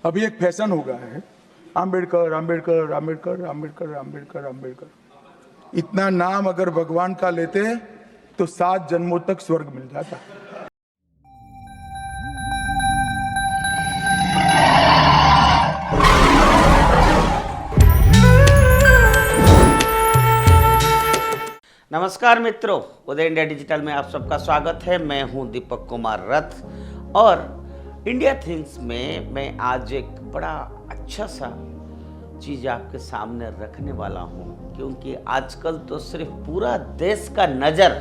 अभी एक फैशन हो गया है, आम्बेडकर आम्बेडकर आम्बेडकर आम्बेडकर आम्बेडकर आम्बेडकर। इतना नाम अगर भगवान का लेते तो 7 जन्मों तक स्वर्ग मिल जाता। नमस्कार मित्रों, उदय इंडिया डिजिटल में आप सबका स्वागत है। मैं हूं दीपक कुमार रथ और इंडिया थिंग्स में मैं आज एक बड़ा अच्छा सा चीज़ आपके सामने रखने वाला हूं, क्योंकि आजकल तो सिर्फ पूरा देश का नज़र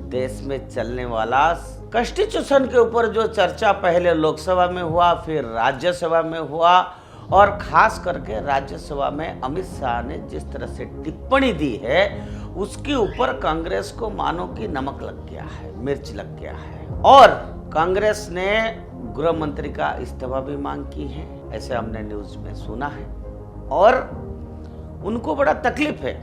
देश में चलने वाला कॉन्स्टिट्यूशन के ऊपर जो चर्चा पहले लोकसभा में हुआ, फिर राज्यसभा में हुआ और खास करके राज्यसभा में अमित शाह ने जिस तरह से टिप्पणी दी है उसके ऊपर कांग्रेस को मानो कि नमक लग गया है, मिर्च लग गया है और कांग्रेस ने गृह मंत्री का इस्तीफा भी मांग की है, ऐसे हमने न्यूज में सुना है। और उनको बड़ा तकलीफ है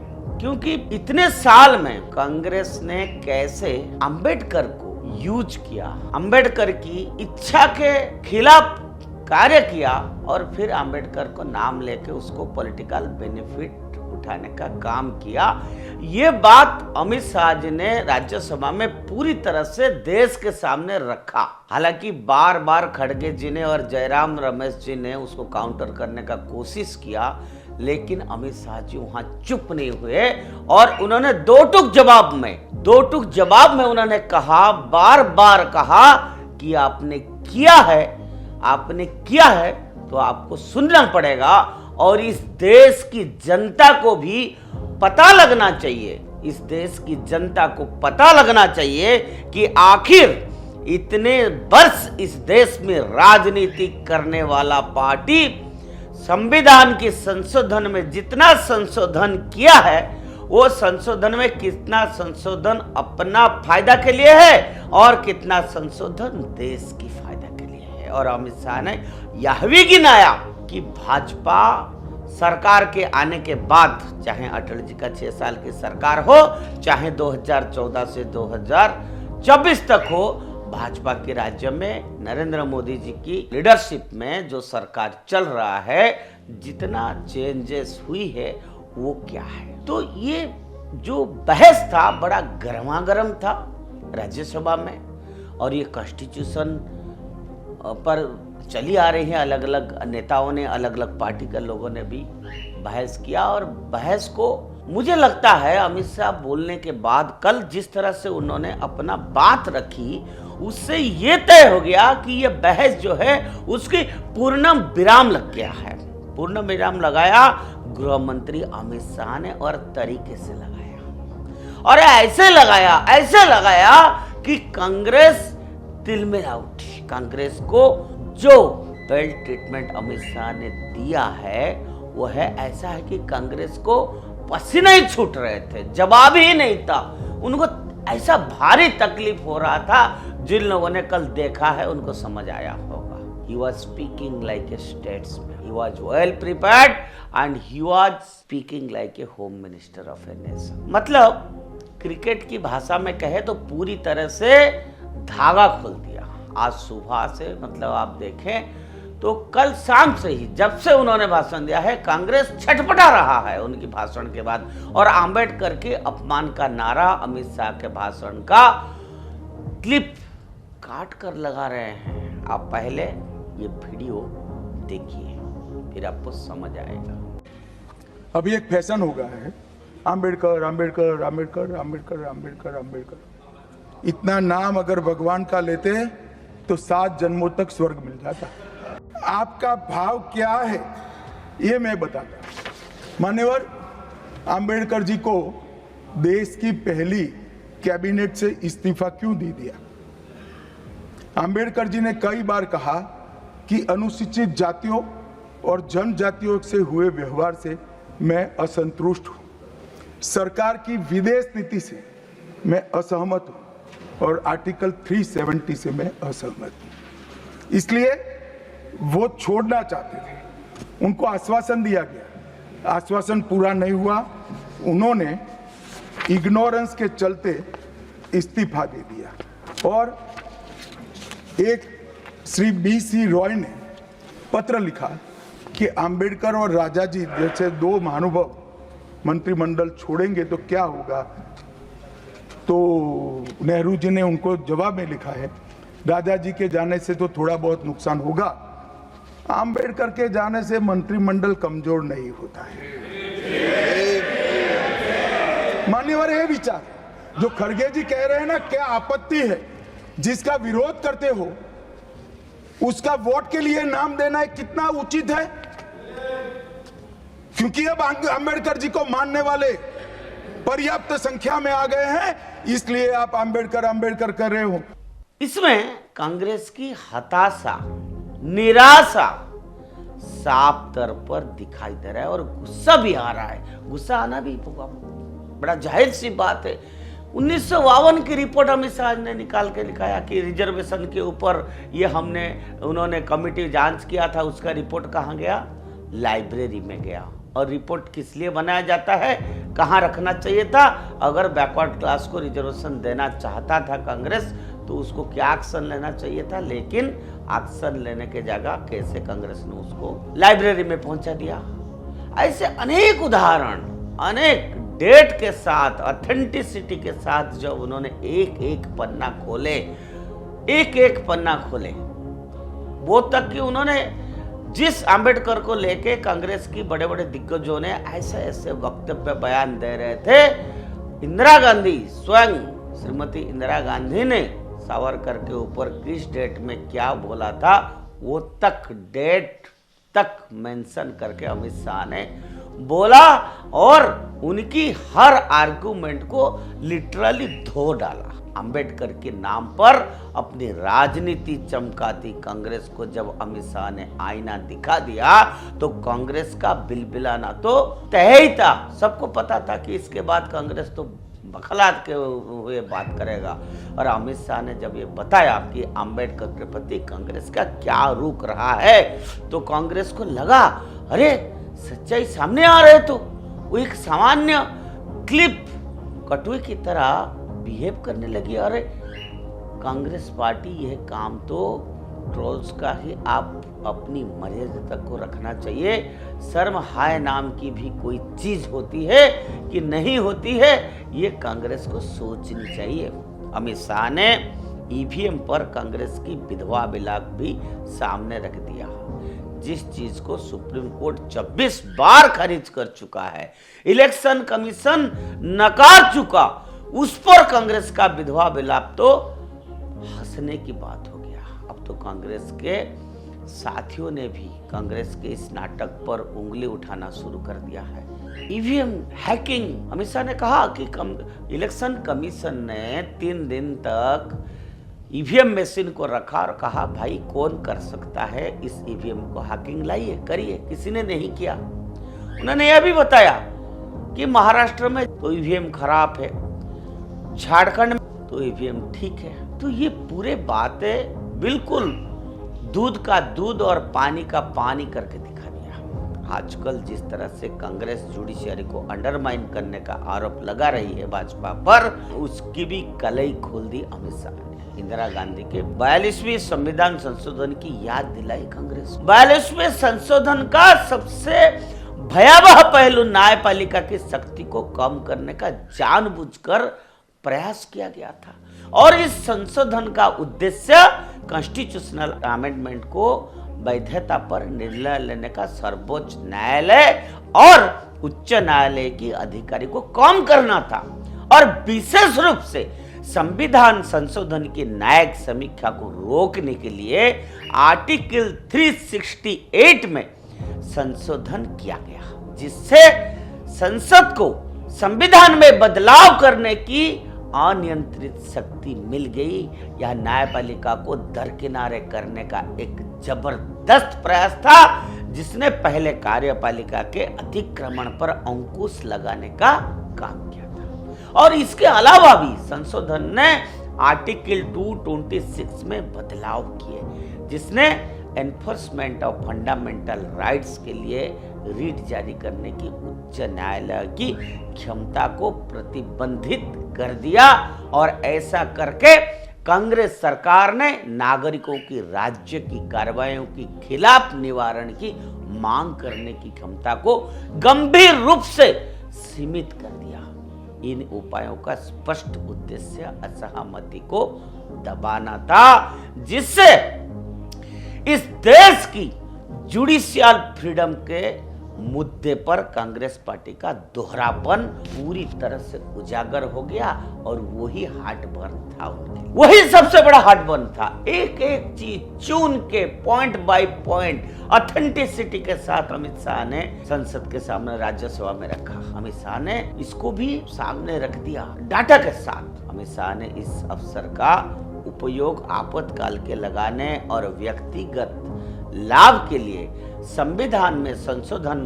क्योंकि इतने साल में कांग्रेस ने कैसे अंबेडकर को यूज किया, अंबेडकर की इच्छा के खिलाफ कार्य किया और फिर अंबेडकर को नाम लेके उसको पॉलिटिकल बेनिफिट उठाने का काम किया। ये बात अमित शाह जी ने राज्यसभा में पूरी तरह से देश के सामने रखा। हालांकि बार बार खड़गे जी ने और जयराम रमेश जी ने उसको काउंटर करने का कोशिश किया, लेकिन अमित शाह जी वहां चुप नहीं हुए और उन्होंने दो टूक जवाब में उन्होंने कहा, बार बार कहा कि आपने किया है तो आपको सुनना पड़ेगा और इस देश की जनता को भी पता लगना चाहिए, इस देश की जनता को पता लगना चाहिए कि आखिर इतने वर्ष इस देश में राजनीति करने वाला पार्टी संविधान की संशोधन में जितना संशोधन किया है वो संशोधन में कितना संशोधन अपना फायदा के लिए है और कितना संशोधन देश की फायदा के लिए है। और अमित शाह ने यह भी गिनाया कि भाजपा सरकार के आने के बाद, चाहे अटल जी का 6 साल की सरकार हो, चाहे 2014 से 2024 तक हो, भाजपा के राज्य में नरेंद्र मोदी जी की लीडरशिप में जो सरकार चल रहा है, जितना चेंजेस हुई है वो क्या है। तो ये जो बहस था बड़ा गर्मागर्म था राज्यसभा में और ये कॉन्स्टिट्यूशन पर चली आ रही है। अलग अलग नेताओं ने, अलग अलग पार्टी के लोगों ने भी बहस किया और बहस को मुझे लगता है अमित शाह बोलने के बाद कल जिस तरह से उन्होंने अपना बात रखी उससे ये तय हो गया कि ये बहस जो है उसकी पूर्ण विराम लग गया है। पूर्ण विराम लगाया गृह मंत्री अमित शाह ने और तरीके से लगाया और ऐसे लगाया कि कांग्रेस तिलमिला उठी। कांग्रेस को जो वेल ट्रीटमेंट अमित शाह ने दिया है वो है ऐसा है कि कांग्रेस को पसीने ही छूट रहे थे, जवाब ही नहीं था। उनको ऐसा भारी तकलीफ हो रहा था, जिन लोगों ने कल देखा है उनको समझ आया होगा। He was speaking like a statesman. He was well prepared and he was speaking like a home minister of a nation. मतलब क्रिकेट की भाषा में कहे तो पूरी तरह से धागा खोल दिया। आज सुबह से मतलब आप देखें तो कल शाम से ही जब से उन्होंने भाषण दिया है कांग्रेस छटपटा रहा है उनकी भाषण के बाद और आम्बेडकर के अपमान का नारा अमित शाह के भाषण का क्लिप काट कर लगा रहे हैं। आप पहले ये वीडियो देखिए फिर आपको समझ आएगा। अभी एक फैशन हो गया है, आम्बेडकर आम्बेडकर आम्बेडकर आम्बेडकर आम्बेडकर आम्बेडकर। इतना नाम अगर भगवान का लेते तो 7 जन्मों तक स्वर्ग मिल जाता। आपका भाव क्या है ये मैं बताता। मान्यवर आम्बेडकर जी को देश की पहली कैबिनेट से इस्तीफा क्यों दे दिया? आम्बेडकर जी ने कई बार कहा कि अनुसूचित जातियों और जनजातियों से हुए व्यवहार से मैं असंतुष्ट हूं, सरकार की विदेश नीति से मैं असहमत हूं और आर्टिकल 370 से मैं असहमत हूं। इसलिए वो छोड़ना चाहते थे, उनको आश्वासन दिया गया, आश्वासन पूरा नहीं हुआ, उन्होंने इग्नोरेंस के चलते इस्तीफा दे दिया। और एक श्री BC रॉय ने पत्र लिखा कि अंबेडकर और राजा जी जैसे दो महानुभाव मंत्रिमंडल छोड़ेंगे तो क्या होगा, तो नेहरू जी ने उनको जवाब में लिखा है, राजा जी के जाने से तो थोड़ा बहुत नुकसान होगा, अंबेडकर के जाने से मंत्रिमंडल कमजोर नहीं होता है। मान्यवर ये विचार जो खड़गे जी कह रहे हैं ना, क्या आपत्ति है, जिसका विरोध करते हो उसका वोट के लिए नाम देना है, कितना उचित है? क्योंकि अब अंबेडकर जी को मानने वाले पर्याप्त संख्या में आ गए हैं, इसलिए आप अंबेडकर अंबेडकर कर रहे हो। इसमें कांग्रेस की हताशा, निराशा साफ तौर पर दिखाई दे रहा है और गुस्सा भी आ रहा है। गुस्सा आना भी होगा, बड़ा जाहिर सी बात है। 1952 की रिपोर्ट अमित शाह ने निकाल के दिखाया कि रिजर्वेशन के ऊपर ये उन्होंने कमेटी जांच किया था, उसका रिपोर्ट कहाँ गया? लाइब्रेरी में गया। और रिपोर्ट किस लिए बनाया जाता है, कहाँ रखना चाहिए था? अगर बैकवर्ड क्लास को रिजर्वेशन देना चाहता था कांग्रेस तो उसको क्या एक्शन लेना चाहिए था, लेकिन एक्शन लेने के जगह कैसे कांग्रेस ने उसको लाइब्रेरी में पहुंचा दिया। ऐसे अनेक उदाहरण, अनेक डेट के साथ, ऑथेंटिसिटी के साथ जब उन्होंने एक एक पन्ना खोले, वो तक कि उन्होंने जिस अंबेडकर को लेके कांग्रेस की बड़े बड़े दिग्गजों ने ऐसे ऐसे वक्तव्य बयान दे रहे थे, इंदिरा गांधी स्वयं, श्रीमती इंदिरा गांधी ने सावरकर के ऊपर किस डेट में क्या बोला था, वो तक डेट तक मेंशन करके अमित शाह ने बोला और उनकी हर आर्गुमेंट को लिटरली धो डाला। अंबेडकर के नाम पर अपनी राजनीति चमकाती कांग्रेस को जब अमित शाह ने आईना दिखा दिया तो कांग्रेस का बिलबिलाना तो तय ही था। सबको पता था कि इसके बाद कांग्रेस तो बखलात के हुए बात करेगा। और अमित शाह ने जब ये बताया कि अंबेडकर के प्रति कांग्रेस का क्या रुख रहा है तो कांग्रेस को लगा अरे सच्चाई सामने आ रहे, तो वो एक सामान्य क्लिप कटुए की तरह बिहेव करने लगी। अरे कांग्रेस पार्टी यह काम तो ट्रोल्स का ही आप अपनी मर्यादा तक को रखना चाहिए। शर्म हाय नाम की भी कोई चीज होती है कि नहीं होती है, ये कांग्रेस को सोचनी चाहिए। अमित शाह ने ईवीएम पर कांग्रेस की विधवा विलाप भी सामने रख दिया। जिस चीज को सुप्रीम कोर्ट 26 बार खारिज कर चुका है, इलेक्शन कमीशन नकार चुका, उस पर कांग्रेस का विधवा विलाप तो हंसने की बात हो गया। अब तो कांग्रेस के साथियों ने भी कांग्रेस के इस नाटक पर उंगली उठाना शुरू कर दिया है। ईवीएम हैकिंग, अमित शाह ने कहा कि इलेक्शन कमीशन ने 3 दिन तक ईवीएम मशीन को रखा और कहा भाई कौन कर सकता है इस ईवीएम को हैकिंग, लाइए करिए। किसी ने नहीं किया। उन्होंने यह भी बताया कि महाराष्ट्र में तो ईवीएम खराब है, झारखंड में तो ईवीएम ठीक है। तो ये पूरे बातें बिल्कुल दूध का दूध और पानी का पानी करके दिखा दिया। आजकल जिस तरह से कांग्रेस जुडिशियरी को अंडरमाइन करने का आरोप लगा रही है भाजपा पर, उसकी भी कलई खोल दी अमित शाह ने। इंदिरा गांधी के 42वें संविधान संशोधन की याद दिलाई कांग्रेस। 42वें संशोधन का सबसे भयावह पहलू न्यायपालिका की शक्ति को कम करने का जानबूझकर प्रयास किया गया था और इस संशोधन का उद्देश्य कॉन्स्टिट्यूशनल अमेंडमेंट को वैधता पर निर्णय लेने का सर्वोच्च न्यायालय और उच्च न्यायालय की अधिकारी को कम करना था और विशेष रूप से संविधान संशोधन की न्यायिक समीक्षा को रोकने के लिए आर्टिकल 368 में संशोधन किया गया, जिससे संसद को संविधान में बदलाव करने की अनियंत्रित शक्ति मिल गई। यह न्यायपालिका को दरकिनारे करने का एक जबरदस्त प्रयास था जिसने पहले कार्यपालिका के अतिक्रमण पर अंकुश लगाने का काम किया था। और इसके अलावा भी संशोधन ने आर्टिकल 226 में बदलाव किए जिसने एनफोर्समेंट ऑफ फंडामेंटल राइट्स के लिए रीट जारी करने की उच्च न्यायालय की क्षमता को प्रतिबंधित कर दिया और ऐसा करके कांग्रेस सरकार ने नागरिकों की राज्य की कार्रवाइयों के खिलाफ निवारण की मांग करने की क्षमता को गंभीर रूप से सीमित कर दिया। इन उपायों का स्पष्ट उद्देश्य असहमति को दबाना था, जिससे इस देश की जुडिशियल फ्रीडम के मुद्दे पर कांग्रेस पार्टी का दोहरापन पूरी तरह से उजागर हो गया और वही हार्ट बर्न था उनके, वही सबसे बड़ा हार्ट बर्न था। एक एक चीज चुन के पॉइंट बाय पॉइंट ऑथेंटिसिटी के साथ अमित शाह ने संसद के सामने राज्यसभा में रखा। अमित शाह ने इसको भी सामने रख दिया डाटा के साथ। अमित शाह ने इस अवसर का उपयोग आपातकाल के लगाने और व्यक्तिगत लाभ के लिए संविधान में संशोधन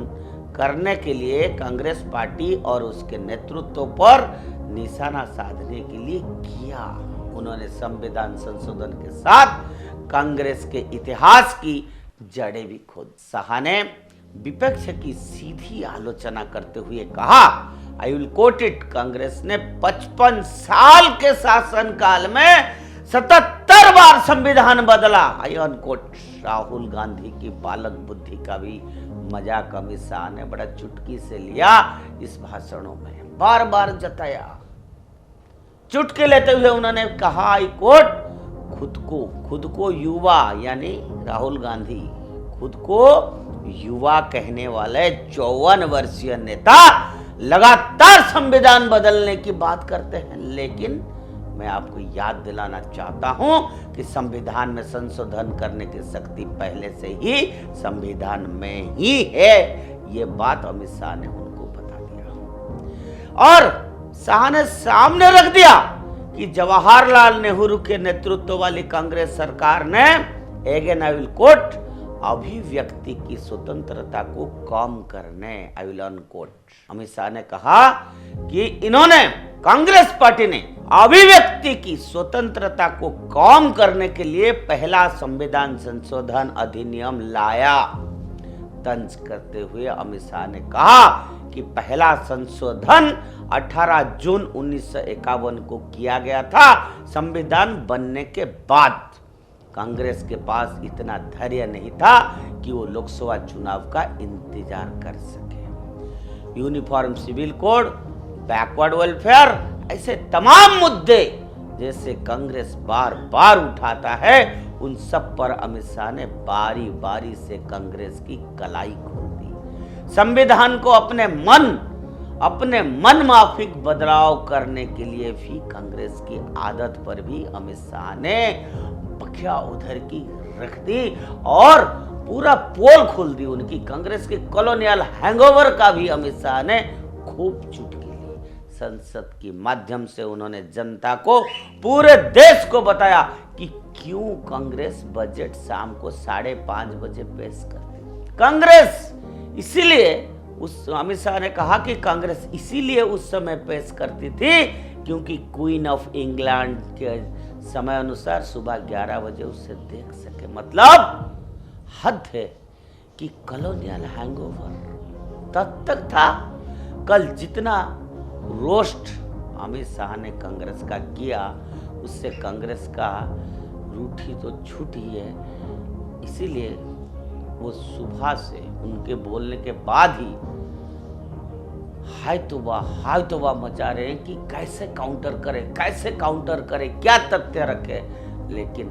करने के लिए कांग्रेस पार्टी और उसके नेतृत्व पर निशाना साधने के लिए किया। उन्होंने संविधान संशोधन के साथ कांग्रेस के इतिहास की जड़ें भी खोद। शाह ने विपक्ष की सीधी आलोचना करते हुए कहा, I will quote it, Congress ने 55 साल के शासनकाल में 77 बार संविधान बदला। आई अनकोट। राहुल गांधी की बालक बुद्धि का भी मजाक अमित शाह ने बड़ा चुटकी से लिया। इस भाषणों में बार बार जताया, चुटकी लेते हुए उन्होंने कहा, आई कोट, खुद को युवा यानी राहुल गांधी खुद को युवा कहने वाले 54 वर्षीय नेता लगातार संविधान बदलने की बात करते हैं, लेकिन मैं आपको याद दिलाना चाहता हूं कि संविधान में संशोधन करने की शक्ति पहले से ही संविधान में ही है। ये बात अमित शाह ने उनको बता दिया और शाह ने सामने रख दिया कि जवाहरलाल नेहरू के नेतृत्व वाली कांग्रेस सरकार ने अगेन आई विल कोट, अभिव्यक्ति की स्वतंत्रता को कम करने, I will unquote. Amit Shah ने कहा कि इन्होंने, कांग्रेस पार्टी ने अभिव्यक्ति की स्वतंत्रता को कम करने के लिए पहला संविधान संशोधन अधिनियम लाया। तंज करते हुए अमित शाह ने कहा कि पहला संशोधन 18 जून 1951 को किया गया था। संविधान बनने के बाद कांग्रेस के पास इतना धैर्य नहीं था कि वो लोकसभा चुनाव का इंतजार कर सके। Uniform civil code, backward welfare, ऐसे तमाम मुद्दे जैसे कांग्रेस बार बार उठाता है, उन सब पर अमित शाह ने बारी बारी से कांग्रेस की कलाई खोल दी। संविधान को अपने मन माफिक बदलाव करने के लिए भी कांग्रेस की आदत पर भी अमित शाह ने बखिया उधर की रख दी और पूरा पोल खोल दी उनकी। कांग्रेस के कॉलोनियल हैंगओवर का भी अमित शाह ने खूब चुटकी ली। संसद के माध्यम से उन्होंने जनता को, पूरे देश को बताया कि क्यों कांग्रेस बजट शाम को 5:30 बजे पेश करती। कांग्रेस इसीलिए, उस अमित शाह ने कहा कि कांग्रेस इसीलिए उस समय पेश करती थी क्योंकि क्वीन ऑफ इंग्लैंड के समय अनुसार सुबह 11 बजे उसे देख सके। मतलब हद है कि कॉलोनियल हैंगओवर तब तक था। कल जितना रोस्ट अमित शाह ने कांग्रेस का किया, उससे कांग्रेस का रूठी तो छूटी है। इसीलिए वो सुबह से उनके बोलने के बाद ही हाय तौबा मचा रहे हैं कि कैसे काउंटर करे, क्या तथ्य रखे। लेकिन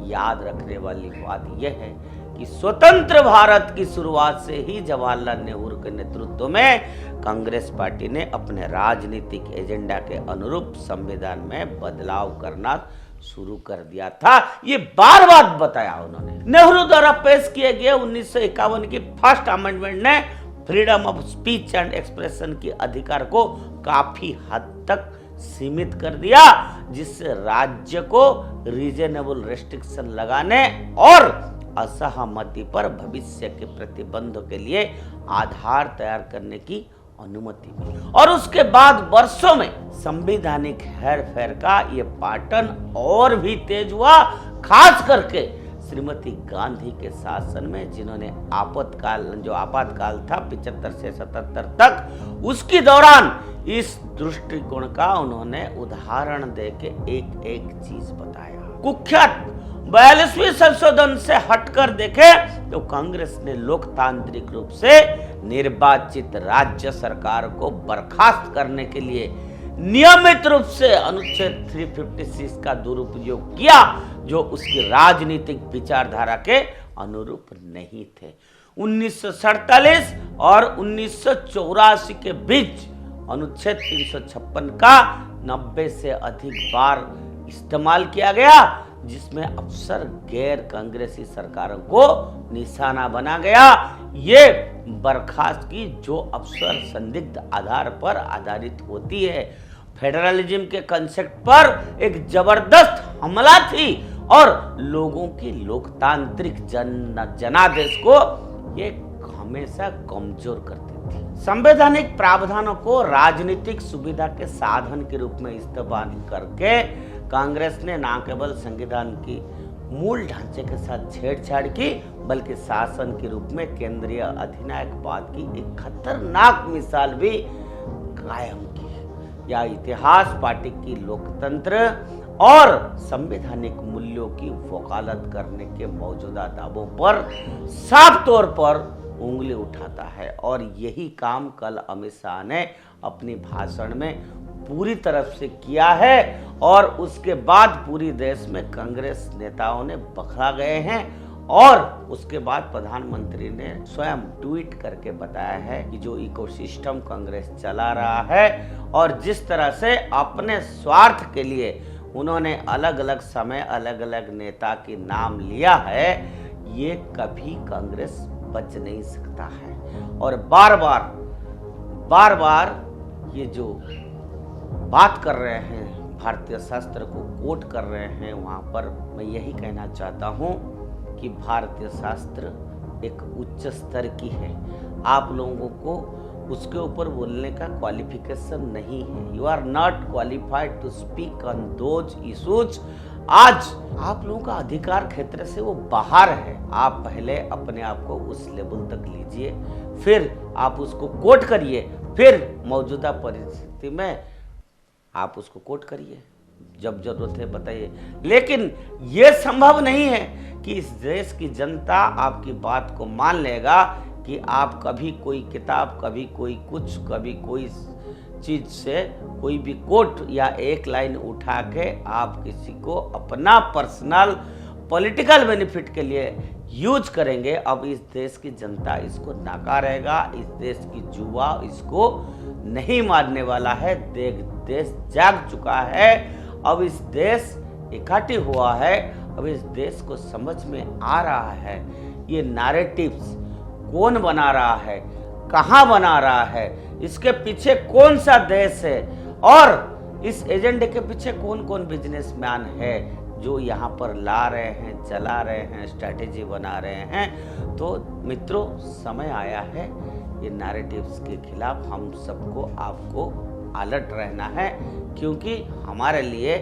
याद रखने वाली बात यह है कि स्वतंत्र भारत की शुरुआत से ही जवाहरलाल नेहरू के नेतृत्व में कांग्रेस पार्टी ने अपने राजनीतिक एजेंडा के अनुरूप संविधान में बदलाव करना शुरू कर दिया था। ये बार बार बताया उन्होंने। नेहरू द्वारा पेश किए गए 1951 की फर्स्ट अमेंडमेंट ने freedom of speech and expression के अधिकार को काफी हद तक सीमित कर दिया, जिससे राज्य को रीजनेबल रेस्ट्रिक्शन लगाने और असहमति पर भविष्य के प्रतिबंधों के लिए आधार तैयार करने की अनुमति मिली। और उसके बाद वर्षों में संवैधानिक हेरफेर का ये पैटर्न और भी तेज हुआ, खास करके श्रीमती गांधी के शासन में, जिन्होंने आपातकाल था 75 से 77 तक, उसके दौरान इस दृष्टिकोण का उन्होंने उदाहरण देके एक एक चीज बताया। कुख्यात 42वें संशोधन से हटकर देखे तो कांग्रेस ने लोकतांत्रिक रूप से निर्वाचित राज्य सरकार को बर्खास्त करने के लिए नियमित रूप से अनुच्छेद 356 का दुरुपयोग किया, जो उसकी राजनीतिक विचारधारा के अनुरूप नहीं थे। 1947 और 1984 के बीच अनुच्छेद 356 का 90 से अधिक बार इस्तेमाल किया गया, जिसमें अक्सर गैर कांग्रेसी सरकारों को निशाना बना गया। ये बर्खास्त की जो अक्सर संदिग्ध आधार पर आधारित होती है, फेडरलिज्म के कंसेप्ट पर एक जबरदस्त हमला थी और लोगों की लोकतांत्रिक जनादेश को ये हमेशा कमजोर करती थी। संवैधानिक प्रावधानों को राजनीतिक सुविधा के साधन के रूप में इस्तेमाल करके कांग्रेस ने न केवल संविधान की मूल ढांचे के साथ छेड़छाड़ की, बल्कि शासन के रूप में केंद्रीय अधिनायकवाद की एक खतरनाक मिसाल भी कायम की। यह इतिहास पार्टी की लोकतंत्र और संवैधानिक मूल्यों की वकालत करने के मौजूदा दावों पर साफ तौर पर उंगली उठाता है, और यही काम कल अमित शाह ने अपनी भाषण में पूरी तरफ से किया है, और उसके बाद पूरी देश में कांग्रेस नेताओं ने बखला गए हैं। और उसके बाद प्रधानमंत्री ने स्वयं ट्वीट करके बताया है कि जो इकोसिस्टम कांग्रेस चला रहा है और जिस तरह से अपने स्वार्थ के लिए उन्होंने अलग अलग समय अलग अलग नेता के नाम लिया है, ये कभी कांग्रेस बच नहीं सकता है। और बार बार ये जो बात कर रहे हैं, भारतीय शास्त्र को कोट कर रहे हैं, वहाँ पर मैं यही कहना चाहता हूँ कि भारतीय शास्त्र एक उच्च स्तर की है। आप लोगों को उसके ऊपर बोलने का क्वालिफिकेशन नहीं है। You are not qualified to speak on those issues. आज आप लोगों का अधिकार क्षेत्र से वो बाहर है। आप पहले अपने आप को उस लेवल तक लीजिए, फिर आप उसको कोट करिए, फिर मौजूदा परिस्थिति में आप उसको कोट करिए, जब जरूरत है बताइए। लेकिन यह संभव नहीं है कि इस देश की जनता आपकी बात को मान लेगा कि आप कभी कोई किताब, कभी कोई कुछ, कभी कोई चीज से कोई भी कोट या एक लाइन उठा के आप किसी को अपना पर्सनल पॉलिटिकल बेनिफिट के लिए यूज करेंगे। अब इस देश की जनता इसको नकारेगा, इस देश की युवा इसको नहीं मानने वाला है। देश जाग चुका है, अब इस देश इकट्ठी हुआ है, अब इस देश को समझ में आ रहा है ये नैरेटिव्स कौन बना रहा है, कहाँ बना रहा है, इसके पीछे कौन सा देश है, और इस एजेंडे के पीछे कौन कौन बिजनेसमैन है जो यहाँ पर ला रहे हैं, चला रहे हैं, स्ट्रैटेजी बना रहे हैं। तो मित्रों, समय आया है ये नैरेटिव्स के खिलाफ हम सबको, आपको अलर्ट रहना है, क्योंकि हमारे लिए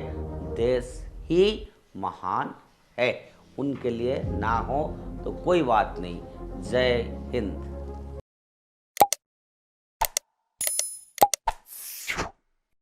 देश ही महान है। उनके लिए ना हो तो कोई बात नहीं। जय हिंद।